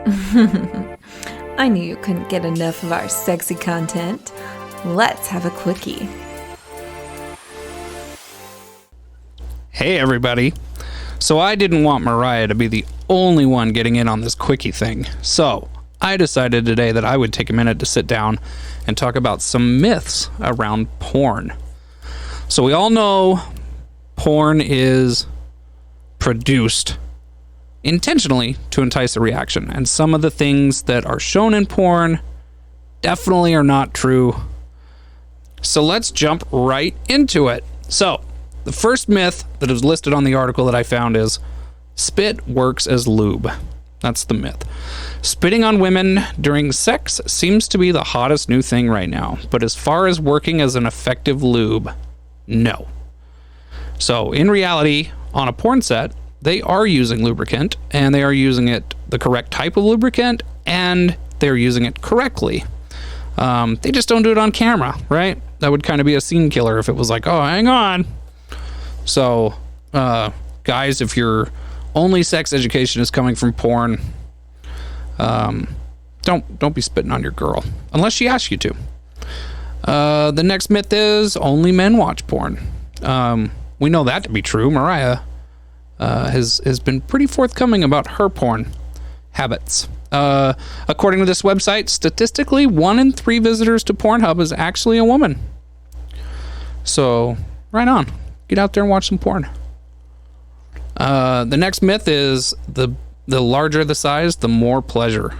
I knew you couldn't get enough of our sexy content. Let's have a quickie. Hey everybody. So I didn't want Mariah to be the only one getting in on this quickie thing. So I decided today that I would take a minute to sit down and talk about some myths around porn. So we all know porn is produced intentionally to entice a reaction. And some of the things that are shown in porn definitely are not true. So let's jump right into it. So the first myth that is listed on the article that I found is spit works as lube. That's the myth. Spitting on women during sex seems to be the hottest new thing right now. But as far as working as an effective lube, no. So in reality, on a porn set, they are using lubricant, and they are using it the correct type of lubricant, and they're using it correctly. They just don't do it on camera, right? That would kind of be a scene killer if it was like, oh, hang on. So, guys, if your only sex education is coming from porn, don't be spitting on your girl unless she asks you to. The next myth is only men watch porn. We know that to be true. Mariah has been pretty forthcoming about her porn habits. According to this website, statistically, 1 in 3 visitors to Pornhub is actually a woman. So, right on. Get out there and watch some porn. The next myth is the larger the size, the more pleasure.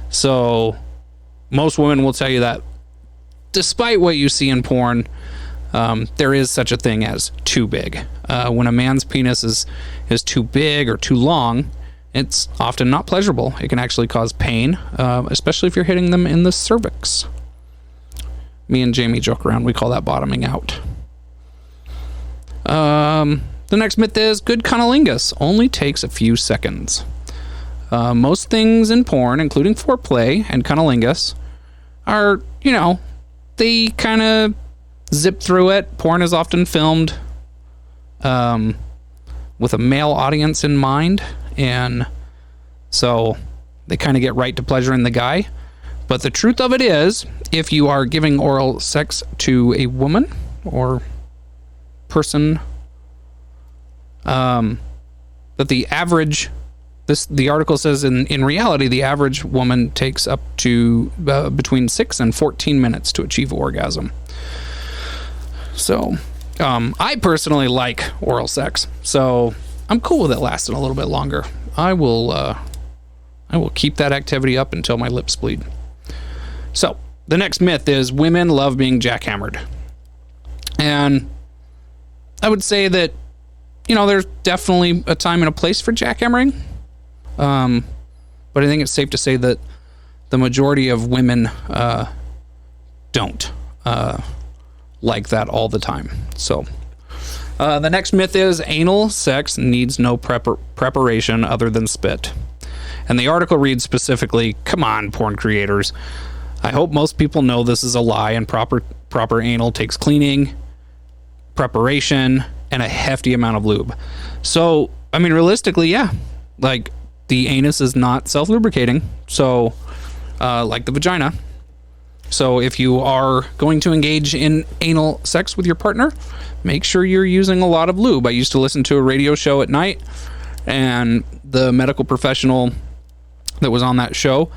So, most women will tell you that despite what you see in porn, there is such a thing as too big. When a man's penis is too big or too long, it's often not pleasurable. It can actually cause pain, especially if you're hitting them in the cervix. Me and Jamie joke around. We call that bottoming out. The next myth is good cunnilingus only takes a few seconds. Most things in porn, including foreplay and cunnilingus, are, they kind of zip through it. Porn is often filmed with a male audience in mind, and so they kind of get right to pleasuring the guy. But the truth of it is, if you are giving oral sex to a woman or person, that the average, the article says in reality, the average woman takes up to between 6 and 14 minutes to achieve orgasm. So, I personally like oral sex, so I'm cool with it lasting a little bit longer. I will keep that activity up until my lips bleed. So, the next myth is women love being jackhammered. And I would say that, there's definitely a time and a place for jackhammering. But I think it's safe to say that the majority of women don't like that all the time. So, the next myth is anal sex needs no preparation other than spit. And the article reads specifically, come on, porn creators. I hope most people know this is a lie, and proper anal takes cleaning, preparation, and a hefty amount of lube. So, realistically, yeah. Like, the anus is not self-lubricating, so, like the vagina. So, if you are going to engage in anal sex with your partner, make sure you're using a lot of lube. I used to listen to a radio show at night, and the medical professional that was on that show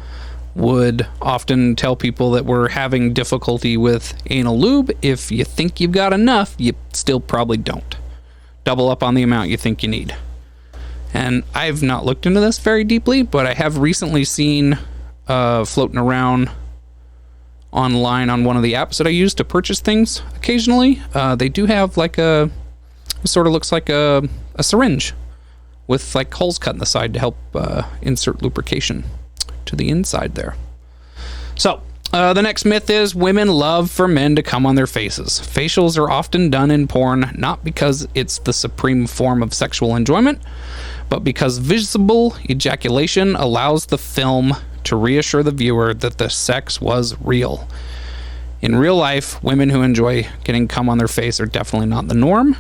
would often tell people that were having difficulty with anal lube, if you think you've got enough, you still probably don't. Double up on the amount you think you need. And I've not looked into this very deeply, but I have recently seen floating around online on one of the apps that I use to purchase things occasionally. They do have like it sort of looks like a syringe with like holes cut in the side to help insert lubrication to the inside there. So, the next myth is women love for men to come on their faces. Facials are often done in porn not because it's the supreme form of sexual enjoyment, but because visible ejaculation allows the film to reassure the viewer that the sex was real. In real life, women who enjoy getting cum on their face are definitely not the norm.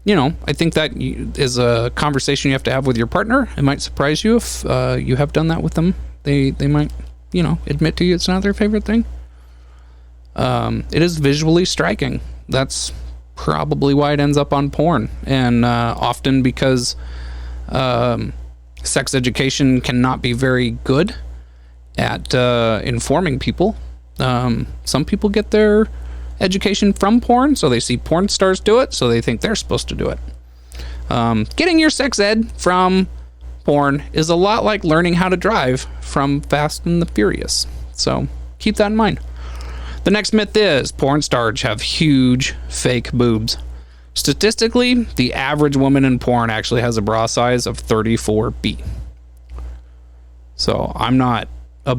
I think that is a conversation you have to have with your partner. It might surprise you if you have done that with them. They might, admit to you it's not their favorite thing. It is visually striking. That's probably why it ends up on porn. And often because sex education cannot be very good at informing people. Some people get their education from porn, so they see porn stars do it, so they think they're supposed to do it. Getting your sex ed from porn is a lot like learning how to drive from Fast and the Furious. So keep that in mind. The next myth is porn stars have huge fake boobs. Statistically, the average woman in porn actually has a bra size of 34B. So I'm not a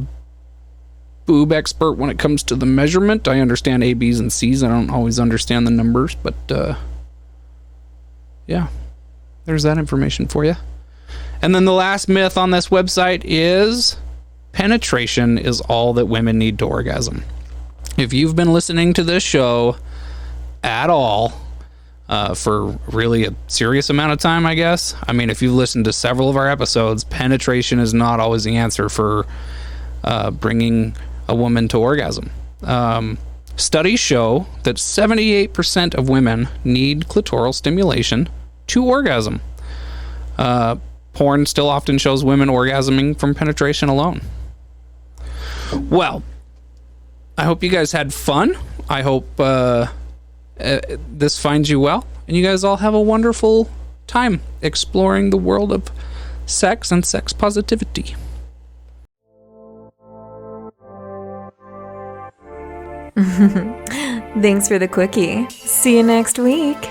boob expert when it comes to the measurement. I understand A, B's, and C's. I don't always understand the numbers, but yeah, there's that information for you. And then the last myth on this website is penetration is all that women need to orgasm. If you've been listening to this show at all for really a serious amount of time, I guess. I mean, if you've listened to several of our episodes, penetration is not always the answer for bringing a woman to orgasm. Studies show that 78% of women need clitoral stimulation to orgasm. Porn still often shows women orgasming from penetration alone. Well, I hope you guys had fun. I hope this finds you well, and you guys all have a wonderful time exploring the world of sex and sex positivity. Thanks for the quickie. See you next week.